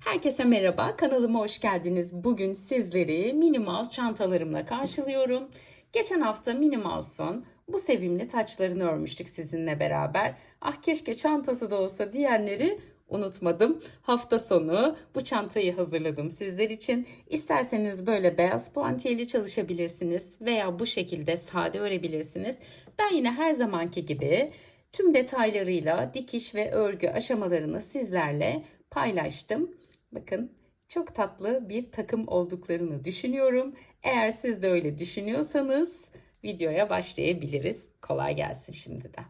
Herkese merhaba, kanalıma hoş geldiniz. Bugün sizleri Minnie Mouse çantalarımla karşılıyorum. Geçen hafta Minnie Mouse'un bu sevimli taçlarını örmüştük sizinle beraber. Ah keşke çantası da olsa diyenleri unutmadım. Hafta sonu bu çantayı hazırladım sizler için. İsterseniz böyle beyaz puantiyeli çalışabilirsiniz veya bu şekilde sade örebilirsiniz. Ben yine her zamanki gibi tüm detaylarıyla dikiş ve örgü aşamalarını sizlerle paylaştım. Bakın çok tatlı bir takım olduklarını düşünüyorum. Eğer siz de öyle düşünüyorsanız videoya başlayabiliriz. Kolay gelsin şimdiden.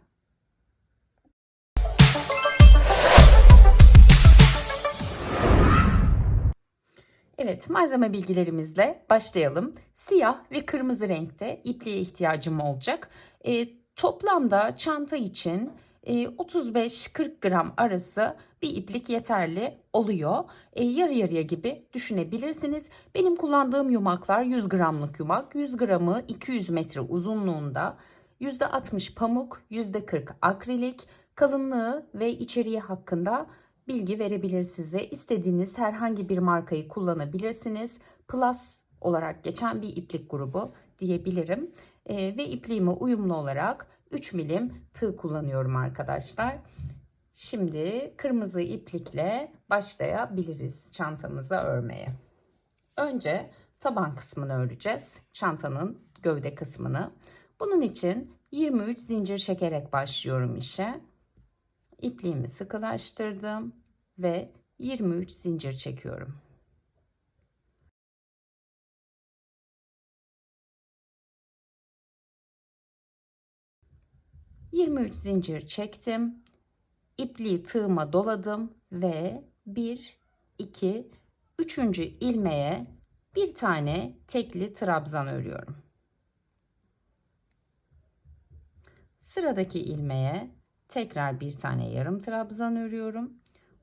Evet, malzeme bilgilerimizle başlayalım. Siyah ve kırmızı renkte ipliğe ihtiyacım olacak. Toplamda çanta için 35-40 gram arası bir iplik yeterli oluyor. Yarı yarıya gibi düşünebilirsiniz. Benim kullandığım yumaklar 100 gramlık yumak. 100 gramı 200 metre uzunluğunda. %60 pamuk, %40 akrilik. Kalınlığı ve içeriği hakkında bilgi verebilir size. İstediğiniz herhangi bir markayı kullanabilirsiniz. Plus olarak geçen bir iplik grubu diyebilirim. Ve ipliğime uyumlu olarak 3 milim tığ kullanıyorum arkadaşlar. Şimdi kırmızı iplikle başlayabiliriz çantamızı örmeye. Önce taban kısmını öreceğiz. Çantanın gövde kısmını. Bunun için 23 zincir çekerek başlıyorum işe. İpliğimi sıkılaştırdım ve 23 zincir çekiyorum. ...23 zincir çektim. İpliği tığıma doladım ve 1, 2, 3. ilmeğe bir tane tekli trabzan örüyorum. Sıradaki ilmeğe tekrar bir tane yarım trabzan örüyorum.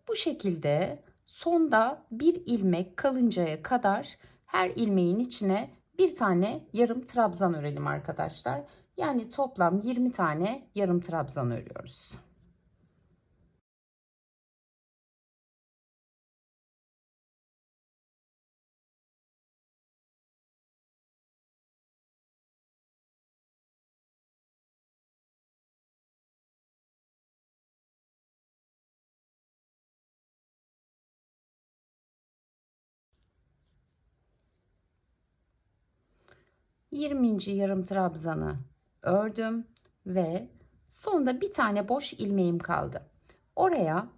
Bu şekilde sonda bir ilmek kalıncaya kadar her ilmeğin içine bir tane yarım trabzan örelim arkadaşlar. Yani toplam 20 tane yarım trabzan örüyoruz. Yirminci yarım trabzanı ördüm ve sonda bir tane boş ilmeğim kaldı. Oraya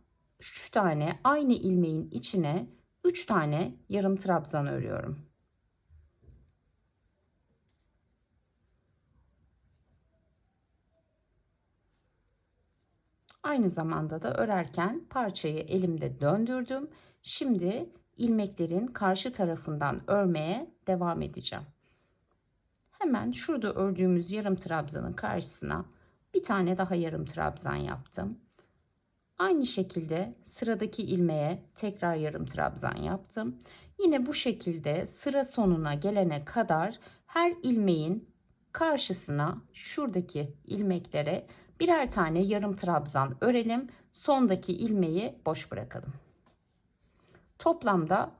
3 tane aynı ilmeğin içine 3 tane yarım trabzan örüyorum. Aynı zamanda da örerken parçayı elimde döndürdüm. Şimdi ilmeklerin karşı tarafından örmeye devam edeceğim. Hemen şurada ördüğümüz yarım trabzanın karşısına bir tane daha yarım trabzan yaptım. Aynı şekilde sıradaki ilmeğe tekrar yarım trabzan yaptım. Yine bu şekilde sıra sonuna gelene kadar her ilmeğin karşısına şuradaki ilmeklere birer tane yarım trabzan örelim. Sondaki ilmeği boş bırakalım. Toplamda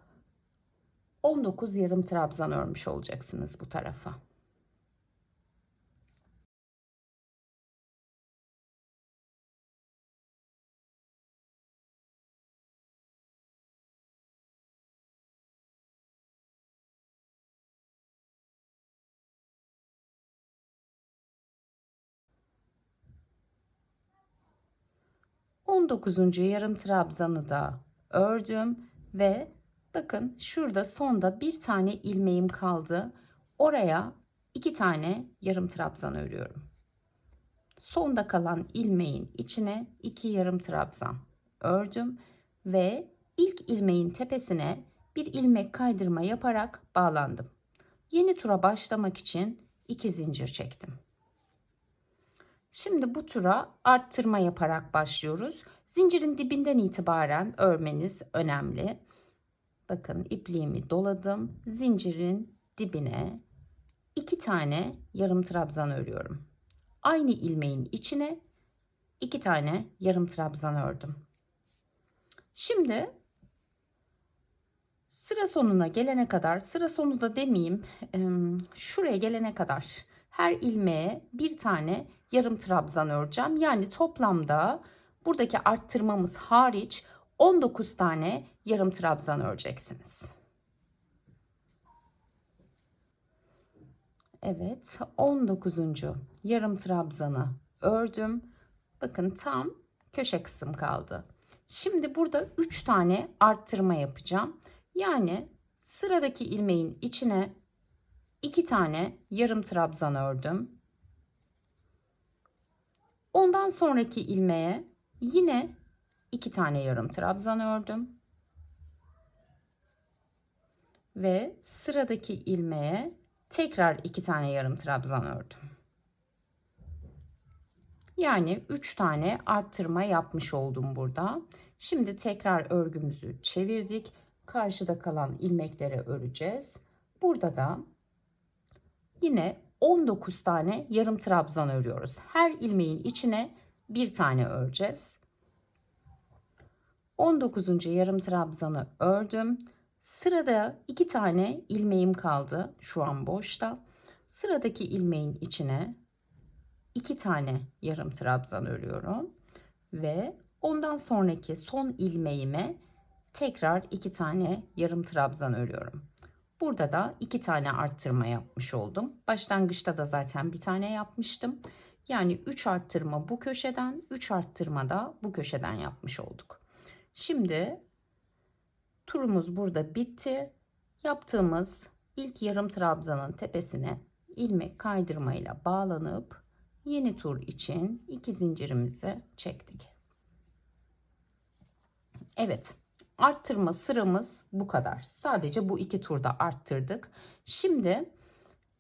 19 yarım trabzan örmüş olacaksınız bu tarafa. 19. yarım trabzanı da ördüm ve bakın şurada sonda bir tane ilmeğim kaldı. Oraya 2 tane yarım trabzan örüyorum. Sonda kalan ilmeğin içine 2 yarım trabzan ördüm ve ilk ilmeğin tepesine bir ilmek kaydırma yaparak bağlandım. Yeni tura başlamak için 2 zincir çektim. Şimdi bu tura arttırma yaparak başlıyoruz. Zincirin dibinden itibaren örmeniz önemli. Bakın ipliğimi doladım. Zincirin dibine 2 tane yarım trabzan örüyorum. Aynı ilmeğin içine 2 tane yarım trabzan ördüm. Şimdi Sıra sonuna gelene kadar, sıra sonu da demeyeyim, şuraya gelene kadar her ilmeğe bir tane yarım trabzan öreceğim. Yani toplamda buradaki arttırmamız hariç 19 tane yarım trabzan öreceksiniz. Evet, 19. yarım trabzanı ördüm. Bakın tam köşe kısım kaldı. Şimdi burada 3 tane arttırma yapacağım. Yani sıradaki ilmeğin içine 2 tane yarım trabzan ördüm. Ondan sonraki ilmeğe yine 2 tane yarım trabzan ördüm. Ve sıradaki ilmeğe tekrar 2 tane yarım trabzan ördüm. Yani 3 tane arttırma yapmış oldum burada. Şimdi tekrar örgümüzü çevirdik. Karşıda kalan ilmekleri öreceğiz. Burada da yine 19 tane yarım trabzan örüyoruz. Her ilmeğin içine bir tane öreceğiz. 19. yarım trabzanı ördüm. Sırada 2 tane ilmeğim kaldı. Şu an boşta. Sıradaki ilmeğin içine 2 tane yarım trabzan örüyorum ve ondan sonraki son ilmeğime tekrar 2 tane yarım trabzan örüyorum. Burada da 2 tane arttırma yapmış oldum. Başlangıçta da zaten bir tane yapmıştım. Yani 3 arttırma bu köşeden, 3 arttırma da bu köşeden yapmış olduk. Şimdi turumuz burada bitti. Yaptığımız ilk yarım trabzanın tepesine ilmek kaydırmayla bağlanıp yeni tur için 2 zincirimizi çektik. Evet, arttırma sıramız bu kadar. Sadece bu 2 turda arttırdık. Şimdi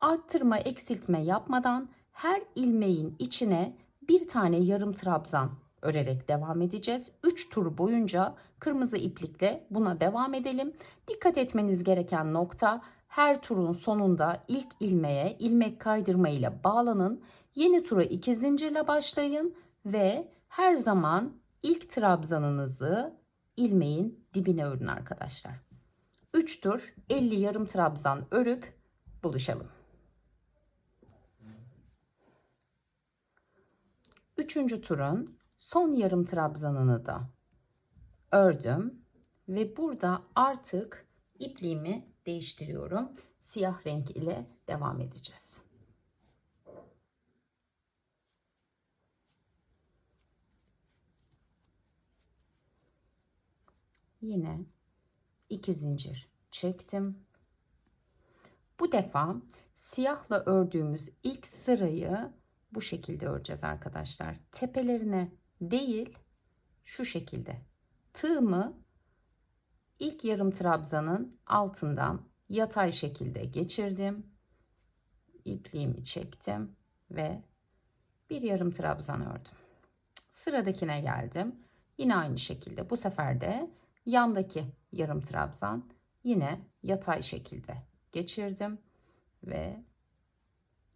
arttırma eksiltme yapmadan her ilmeğin içine bir tane yarım trabzan örerek devam edeceğiz. 3 tur boyunca kırmızı iplikle buna devam edelim. Dikkat etmeniz gereken nokta, her turun sonunda ilk ilmeğe ilmek kaydırma ile bağlanın. Yeni tura 2 zincirle başlayın ve her zaman ilk trabzanınızı ilmeğin dibine örün arkadaşlar. 3 tur 50 yarım trabzan örüp buluşalım. Üçüncü turun son yarım trabzanını da ördüm ve burada artık ipliğimi değiştiriyorum. Siyah renk ile devam edeceğiz. Yine 2 zincir çektim. Bu defa siyahla ördüğümüz ilk sırayı bu şekilde öreceğiz arkadaşlar. Tepelerine değil, şu şekilde. Tığımı ilk yarım trabzanın altından yatay şekilde geçirdim. İpliğimi çektim ve bir yarım trabzan ördüm. Sıradakine geldim. Yine aynı şekilde bu sefer de yandaki yarım trabzan yine yatay şekilde geçirdim ve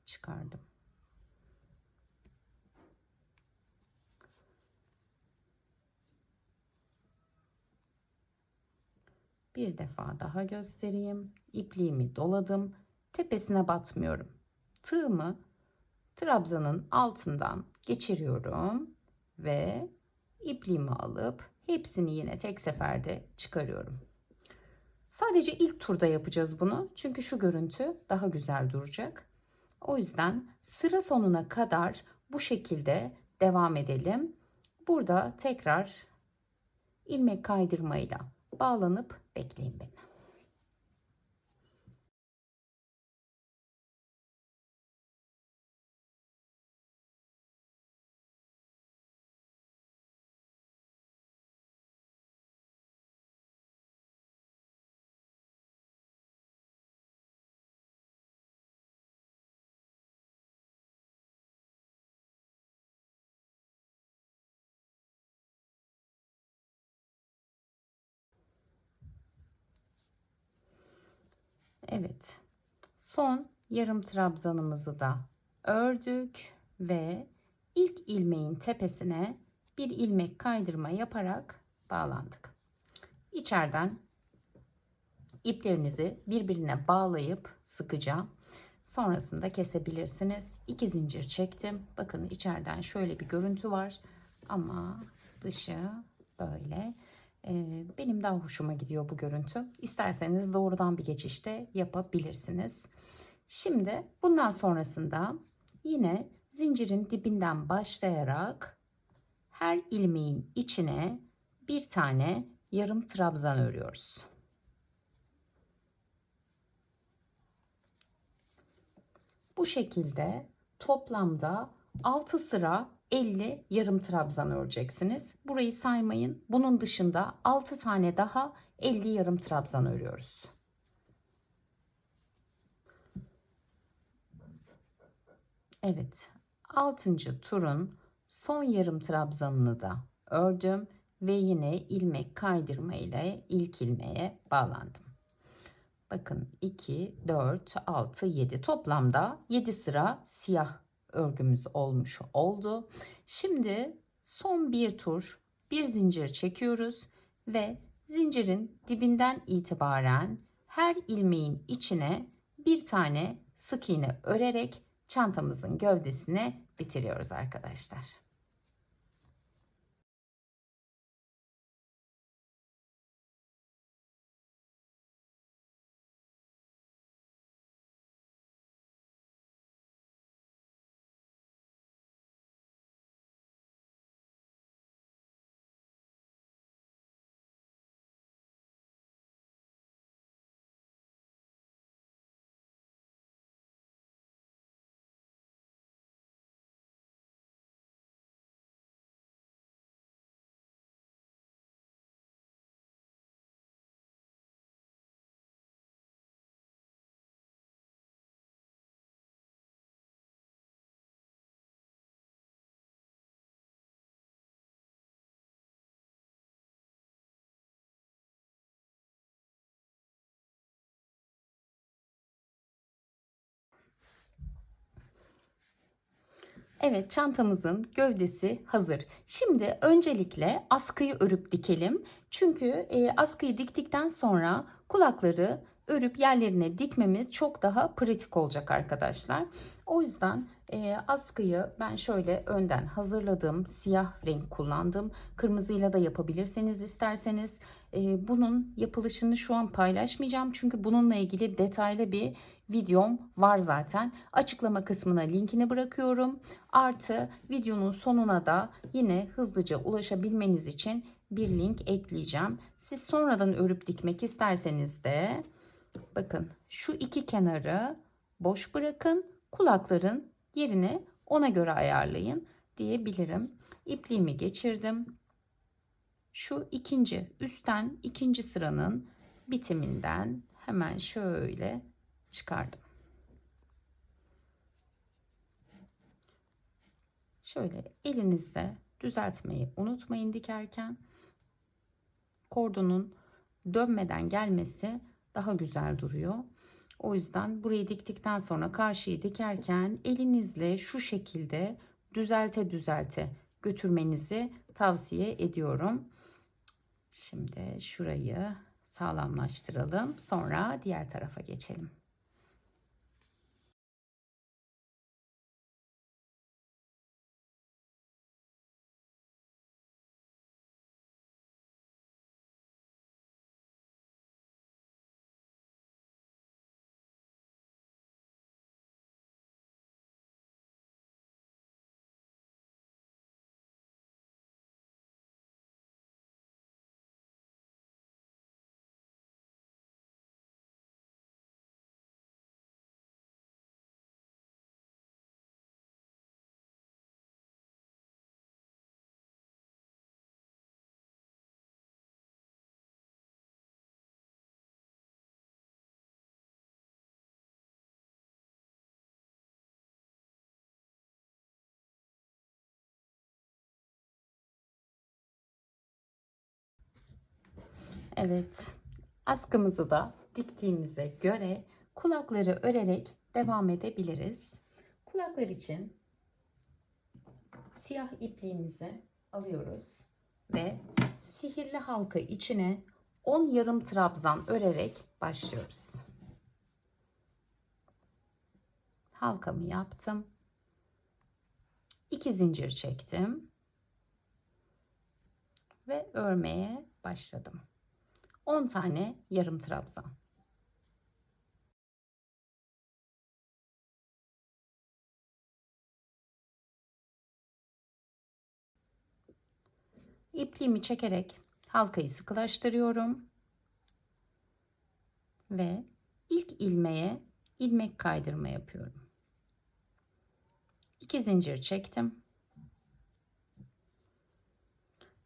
çıkardım. Bir defa daha göstereyim. İpliğimi doladım. Tepesine batmıyorum. Tığımı trabzanın altından geçiriyorum ve ipliğimi alıp hepsini yine tek seferde çıkarıyorum. Sadece ilk turda yapacağız bunu. Çünkü şu görüntü daha güzel duracak. O yüzden sıra sonuna kadar bu şekilde devam edelim. Burada tekrar ilmek kaydırmayla bağlanıp bekleyin beni. Evet. Son yarım trabzanımızı da ördük ve ilk ilmeğin tepesine bir ilmek kaydırma yaparak bağlandık. İçeriden İplerinizi birbirine bağlayıp sıkıca sonrasında kesebilirsiniz. 2 zincir çektim. Bakın içeriden şöyle bir görüntü var ama dışı böyle. Benim daha hoşuma gidiyor bu görüntü. İsterseniz doğrudan bir geçişte yapabilirsiniz. Şimdi bundan sonrasında yine zincirin dibinden başlayarak her ilmeğin içine bir tane yarım trabzan örüyoruz. Bu şekilde toplamda 6 sıra 50 yarım trabzan öreceksiniz. Burayı saymayın. Bunun dışında 6 tane daha 50 yarım trabzan örüyoruz. Evet, 6. turun son yarım trabzanını da ördüm ve yine ilmek kaydırma ile ilk ilmeğe bağlandım. Bakın 2, 4, 6, 7 toplamda 7 sıra siyah örgümüz olmuş oldu. Şimdi son bir tur bir zincir çekiyoruz ve zincirin dibinden itibaren her ilmeğin içine bir tane sık iğne örerek çantamızın gövdesini bitiriyoruz arkadaşlar. Evet, çantamızın gövdesi hazır. Şimdi öncelikle askıyı örüp dikelim. Çünkü askıyı diktikten sonra kulakları örüp yerlerine dikmemiz çok daha pratik olacak arkadaşlar. O yüzden askıyı ben şöyle önden hazırladım. Siyah renk kullandım. Kırmızıyla da yapabilirseniz isterseniz. Bunun yapılışını şu an paylaşmayacağım. Çünkü bununla ilgili detaylı bir videom var zaten. Açıklama kısmına linkini bırakıyorum. Artı videonun sonuna da yine hızlıca ulaşabilmeniz için bir link ekleyeceğim. Siz sonradan örüp dikmek isterseniz de bakın şu iki kenarı boş bırakın. Kulakların yerini ona göre ayarlayın diyebilirim. İpliğimi geçirdim. Şu ikinci üstten ikinci sıranın bitiminden hemen şöyle çıkardım. Şöyle elinizde düzeltmeyi unutmayın dikerken. Kordonun dönmeden gelmesi daha güzel duruyor. O yüzden burayı diktikten sonra karşıyı dikerken elinizle şu şekilde düzelte düzelte götürmenizi tavsiye ediyorum. Şimdi şurayı sağlamlaştıralım. Sonra diğer tarafa geçelim. Evet, askımızı da diktiğimize göre kulakları örerek devam edebiliriz. Kulaklar için siyah ipliğimizi alıyoruz ve sihirli halka içine 10 yarım trabzan örerek başlıyoruz. Halkamı yaptım. 2 zincir çektim ve örmeye başladım. 10 tane yarım trabzan. İpliğimi çekerek halkayı sıkılaştırıyorum ve ilk ilmeğe ilmek kaydırma yapıyorum. 2 zincir çektim.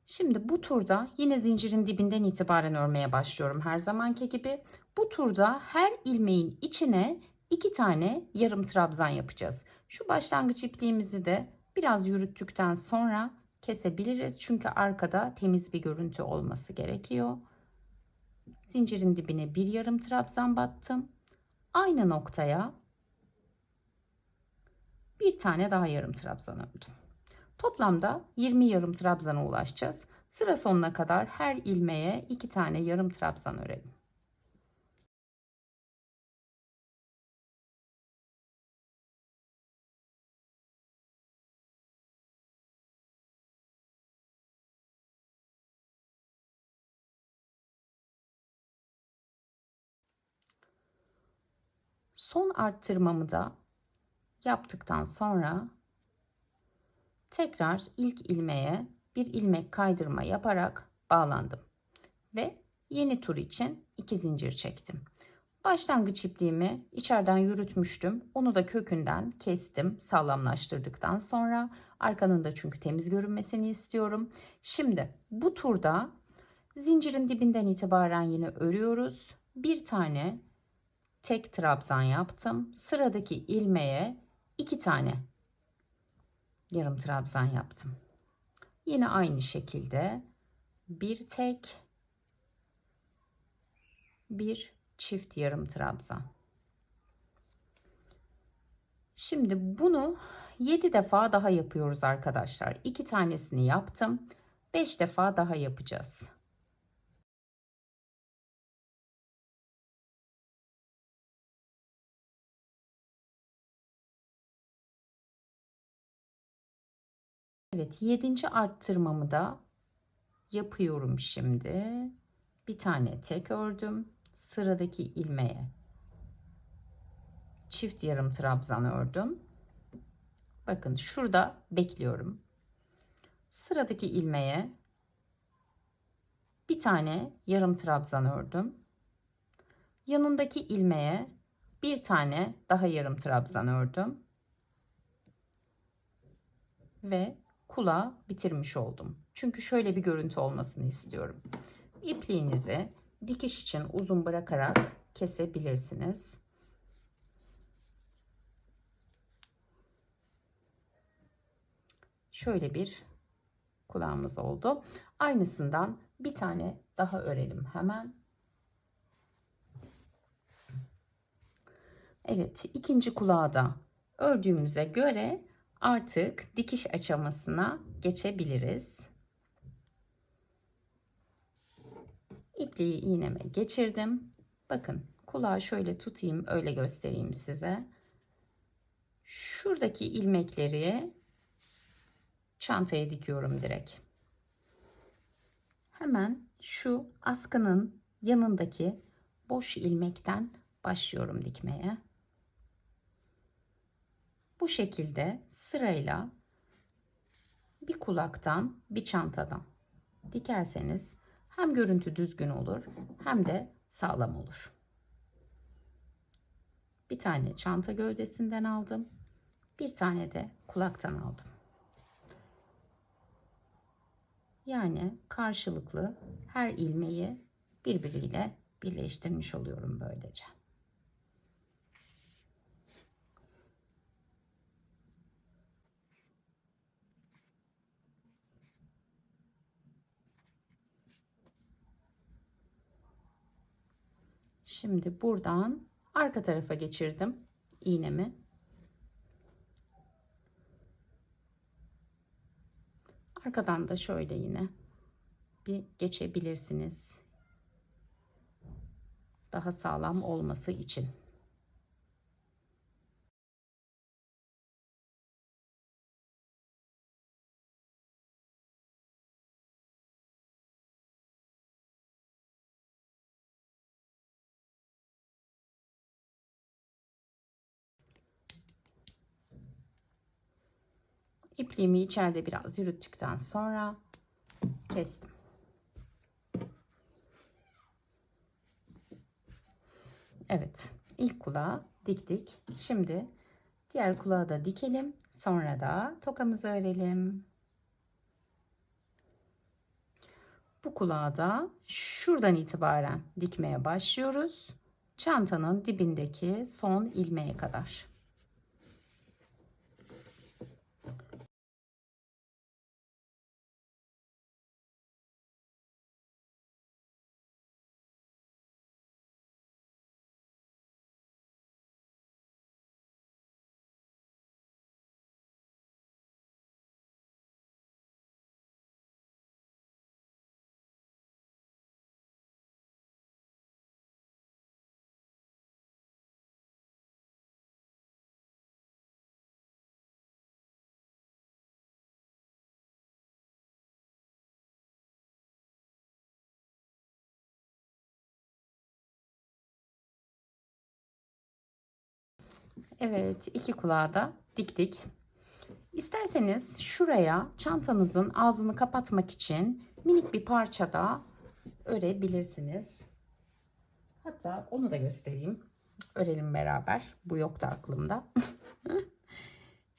Şimdi bu turda yine zincirin dibinden itibaren örmeye başlıyorum her zamanki gibi. Bu turda her ilmeğin içine 2 tane yarım trabzan yapacağız. Şu başlangıç ipliğimizi de biraz yürüttükten sonra kesebiliriz. Çünkü arkada temiz bir görüntü olması gerekiyor. Zincirin dibine bir yarım trabzan battım. Aynı noktaya bir tane daha yarım trabzan ördüm. Toplamda 20 yarım trabzana ulaşacağız. Sıra sonuna kadar her ilmeğe 2 tane yarım trabzan örelim. Son arttırmamı da yaptıktan sonra tekrar ilk ilmeğe bir ilmek kaydırma yaparak bağlandım ve yeni tur için 2 zincir çektim. Başlangıç ipliğimi içeriden yürütmüştüm. Onu da kökünden kestim sağlamlaştırdıktan sonra. Arkanın da çünkü temiz görünmesini istiyorum. Şimdi bu turda zincirin dibinden itibaren yine örüyoruz. Bir tane tek trabzan yaptım. Sıradaki ilmeğe 2 tane yarım trabzan yaptım. Yine aynı şekilde bir tek, bir çift yarım trabzan. Şimdi bunu 7 defa daha yapıyoruz arkadaşlar. 2 tanesini yaptım. 5 defa daha yapacağız. Evet, 7. arttırmamı da yapıyorum şimdi. Bir tane tek ördüm. Sıradaki ilmeğe çift yarım trabzan ördüm. Bakın şurada bekliyorum. Sıradaki ilmeğe bir tane yarım trabzan ördüm. Yanındaki ilmeğe bir tane daha yarım trabzan ördüm. Ve kulağı bitirmiş oldum. Çünkü şöyle bir görüntü olmasını istiyorum. İpliğinizi dikiş için uzun bırakarak kesebilirsiniz. Şöyle bir kulağımız oldu. Aynısından bir tane daha örelim hemen. Evet, ikinci kulağı da ördüğümüze göre artık dikiş aşamasına geçebiliriz. İpliği iğneme geçirdim. Bakın kulağı şöyle tutayım, öyle göstereyim size. Şuradaki ilmekleri çantaya dikiyorum direkt. Hemen şu askının yanındaki boş ilmekten başlıyorum dikmeye. Bu şekilde sırayla bir kulaktan bir çantadan dikerseniz hem görüntü düzgün olur hem de sağlam olur. Bir tane çanta gövdesinden aldım. Bir tane de kulaktan aldım. Yani karşılıklı her ilmeği birbiriyle birleştirmiş oluyorum böylece. Şimdi buradan arka tarafa geçirdim iğnemi. Arkadan da şöyle yine bir geçebilirsiniz. Daha sağlam olması için. İpliğimi içeride biraz yürüttükten sonra kestim. Evet, ilk kulağı diktik. Şimdi diğer kulağı da dikelim. Sonra da tokamızı örelim. Bu kulağı da şuradan itibaren dikmeye başlıyoruz. Çantanın dibindeki son ilmeğe kadar. Evet, iki kulağı da diktik. İsterseniz şuraya çantanızın ağzını kapatmak için minik bir parça da örebilirsiniz. Hatta onu da göstereyim. Örelim beraber. Bu yoktu aklımda.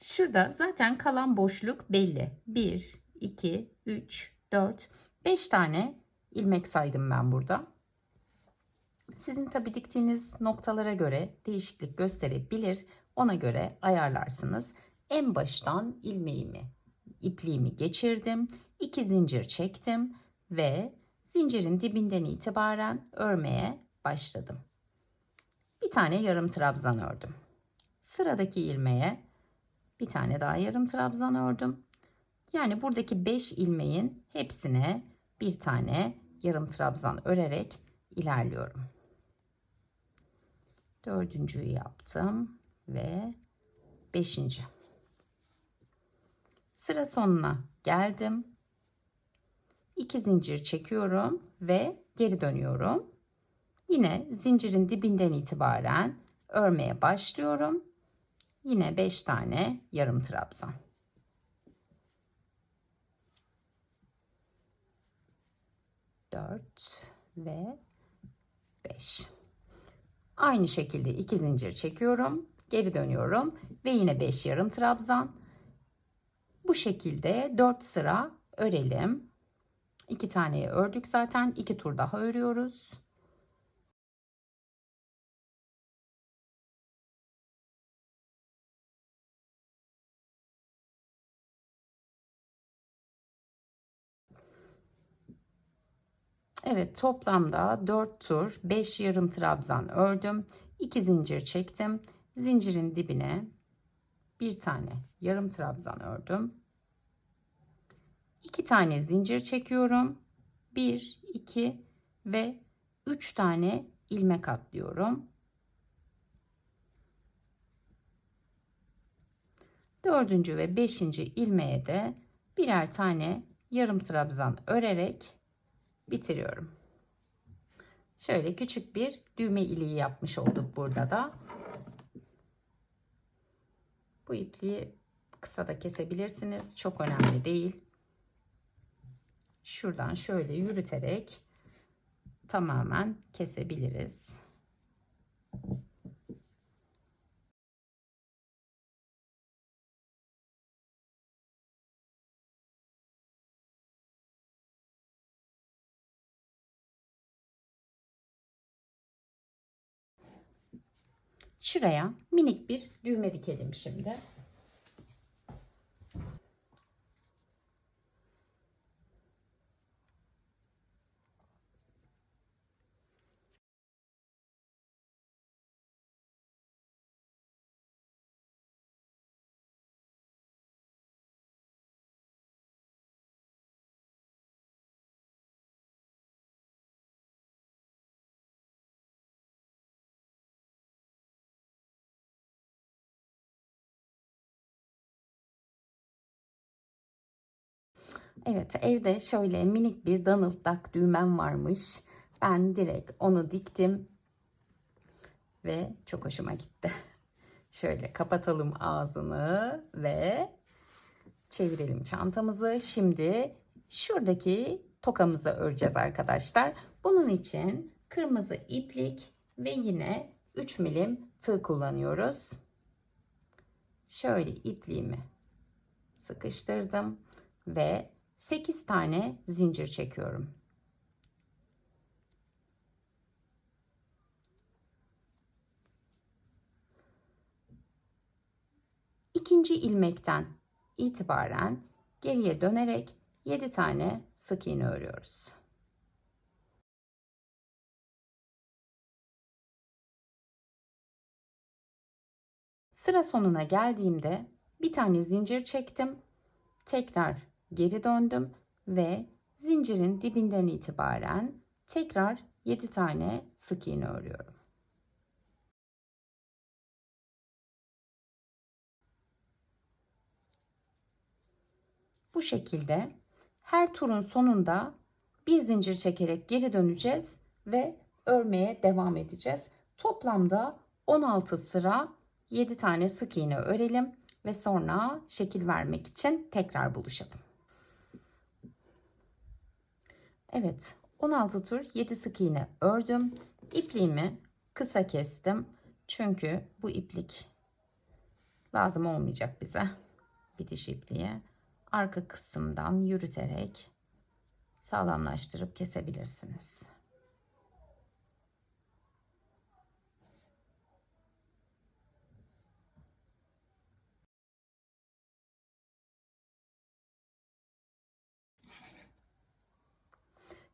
Şurada zaten kalan boşluk belli. 1, 2, 3, 4, 5 tane ilmek saydım ben burada. Sizin tabi diktiğiniz noktalara göre değişiklik gösterebilir. Ona göre ayarlarsınız. En baştan ipliğimi geçirdim. 2 zincir çektim ve zincirin dibinden itibaren örmeye başladım. Bir tane yarım trabzan ördüm. Sıradaki ilmeğe bir tane daha yarım trabzan ördüm. Yani buradaki 5 ilmeğin hepsine bir tane yarım trabzan örerek ilerliyorum. Dördüncüyü yaptım ve 5. Sıra sonuna geldim. 2 zincir çekiyorum ve geri dönüyorum. Yine zincirin dibinden itibaren örmeye başlıyorum. Yine 5 tane yarım trabzan. 4 ve 5. Aynı şekilde 2 zincir çekiyorum, geri dönüyorum ve yine 5 yarım trabzan. Bu şekilde 4 sıra örelim. 2 taneyi ördük zaten. 2 tur daha örüyoruz. Evet, toplamda 4 tur 5 yarım trabzan ördüm. 2 zincir çektim. Zincirin dibine bir tane yarım trabzan ördüm. 2 tane zincir çekiyorum. 1, 2 ve 3 tane ilmek atlıyorum. Dördüncü ve 5. ilmeğe de birer tane yarım trabzan örerek bitiriyorum. Şöyle küçük bir düğme iliği yapmış olduk burada da. Bu ipliği kısa da kesebilirsiniz. Çok önemli değil. Şuradan şöyle yürüterek tamamen kesebiliriz. Şuraya minik bir düğme dikelim şimdi. Evet, evde şöyle minik bir Donald Duck düğmem varmış. Ben direkt onu diktim ve çok hoşuma gitti. Şöyle kapatalım ağzını ve çevirelim çantamızı. Şimdi şuradaki tokamızı öreceğiz arkadaşlar. Bunun için kırmızı iplik ve yine 3 milim tığ kullanıyoruz. Şöyle ipliğimi sıkıştırdım ve 8 tane zincir çekiyorum. İkinci ilmekten itibaren geriye dönerek 7 tane sık iğne örüyoruz. Sıra sonuna geldiğimde bir tane zincir çektim. Tekrar geri döndüm ve zincirin dibinden itibaren tekrar 7 tane sık iğne örüyorum. Bu şekilde her turun sonunda bir zincir çekerek geri döneceğiz ve örmeye devam edeceğiz. Toplamda 16 sıra 7 tane sık iğne örelim ve sonra şekil vermek için tekrar buluşalım. Evet, 16 tur 7 sık iğne ördüm. İpliğimi kısa kestim. Çünkü bu iplik lazım olmayacak bize. Bitiş ipliği. Arka kısımdan yürüterek sağlamlaştırıp kesebilirsiniz.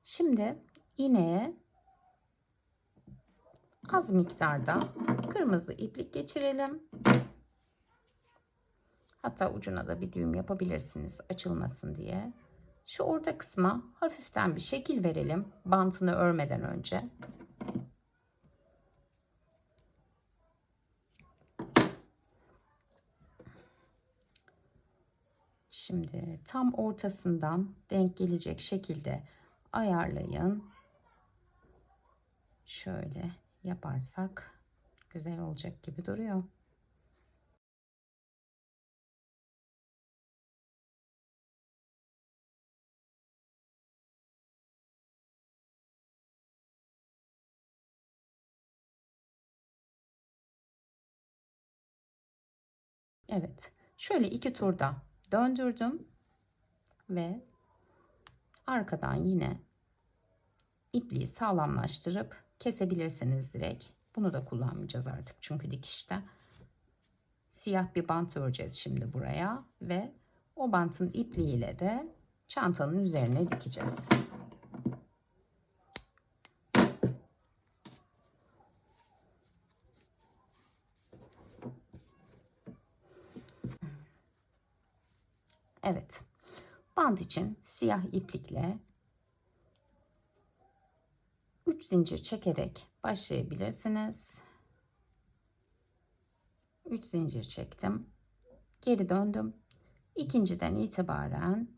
Şimdi iğneye az miktarda kırmızı iplik geçirelim. Hatta ucuna da bir düğüm yapabilirsiniz açılmasın diye. Şu orta kısma hafiften bir şekil verelim bantını örmeden önce. Şimdi tam ortasından denk gelecek şekilde ayarlayın. Şöyle yaparsak güzel olacak gibi duruyor. Evet. Şöyle 2 turda döndürdüm ve arkadan yine ipliği sağlamlaştırıp kesebilirsiniz direkt. Bunu da kullanmayacağız artık çünkü dikişte. Siyah bir bant öreceğiz şimdi buraya ve o bantın ipliğiyle de çantanın üzerine dikeceğiz. Evet. Bant için siyah iplikle 3 zincir çekerek başlayabilirsiniz. 3 zincir çektim. Geri döndüm. İkinciden itibaren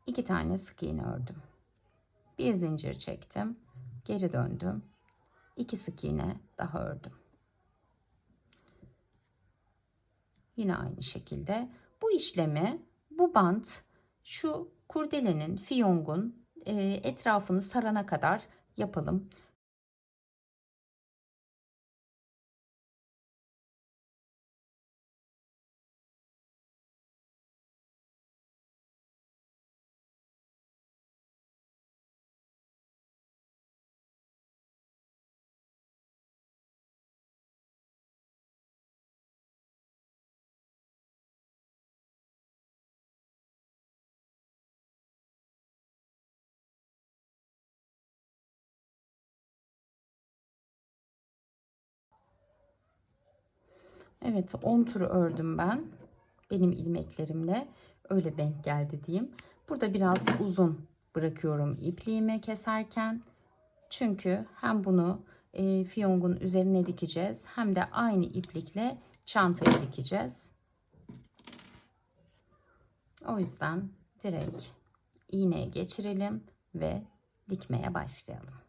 2 tane sık iğne ördüm. Bir zincir çektim. Geri döndüm. 2 sık iğne daha ördüm. Yine aynı şekilde bu işlemi bu bant şu kurdelenin fiyongun etrafını sarana kadar yapalım. Evet 10 tur ördüm ben. Benim ilmeklerimle öyle denk geldi diyeyim. Burada biraz uzun bırakıyorum ipliğimi keserken. Çünkü hem bunu fiyongun üzerine dikeceğiz hem de aynı iplikle çantayı dikeceğiz. O yüzden direkt iğneye geçirelim ve dikmeye başlayalım.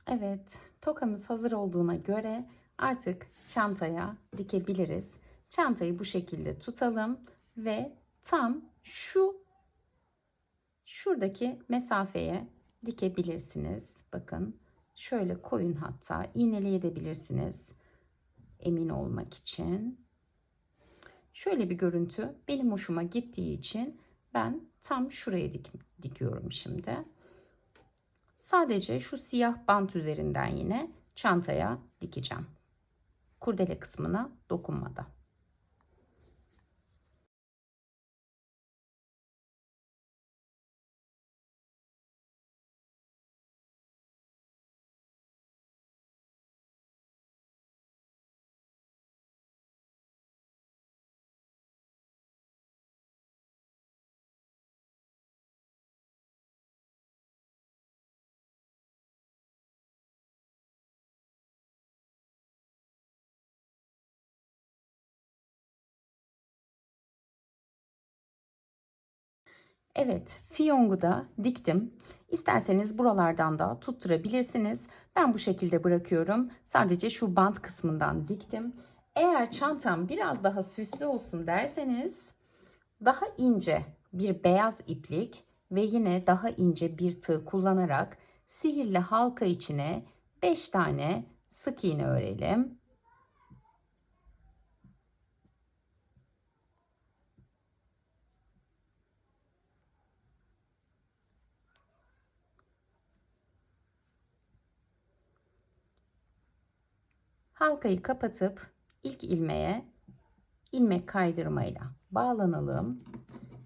Evet, tokamız hazır olduğuna göre artık çantaya dikebiliriz. Çantayı bu şekilde tutalım ve tam şuradaki mesafeye dikebilirsiniz. Bakın şöyle koyun, hatta iğneleyebilirsiniz emin olmak için. Şöyle bir görüntü benim hoşuma gittiği için ben tam şuraya dikiyorum şimdi. Sadece şu siyah bant üzerinden yine çantaya dikeceğim. Kurdele kısmına dokunmadan. Evet, fiyongu da diktim. İsterseniz buralardan da tutturabilirsiniz. Ben bu şekilde bırakıyorum. Sadece şu bant kısmından diktim. Eğer çantam biraz daha süslü olsun derseniz daha ince bir beyaz iplik ve yine daha ince bir tığ kullanarak sihirli halka içine 5 tane sık iğne örelim. Halkayı kapatıp ilk ilmeğe ilmek kaydırmayla bağlanalım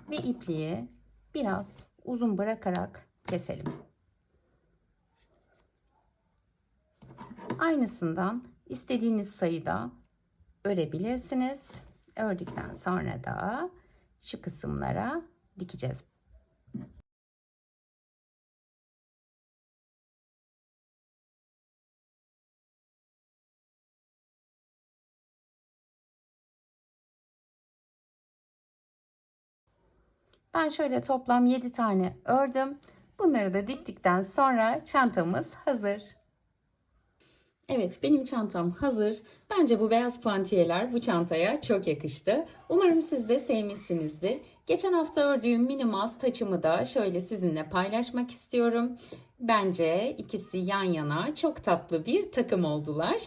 ve ipliği biraz uzun bırakarak keselim. Aynısından istediğiniz sayıda örebilirsiniz. Ördükten sonra da şu kısımlara dikeceğiz. Ben şöyle toplam 7 tane ördüm. Bunları da diktikten sonra çantamız hazır. Evet, benim çantam hazır. Bence bu beyaz puantiyeler bu çantaya çok yakıştı. Umarım siz de sevmişsinizdir. Geçen hafta ördüğüm mini mouse taçımı da şöyle sizinle paylaşmak istiyorum. Bence ikisi yan yana çok tatlı bir takım oldular.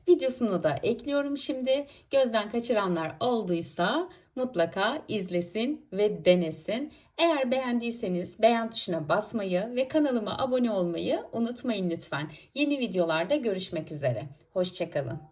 Videosunu da ekliyorum şimdi. Gözden kaçıranlar olduysa mutlaka izlesin ve denesin. Eğer beğendiyseniz beğen tuşuna basmayı ve kanalıma abone olmayı unutmayın lütfen. Yeni videolarda görüşmek üzere. Hoşça kalın.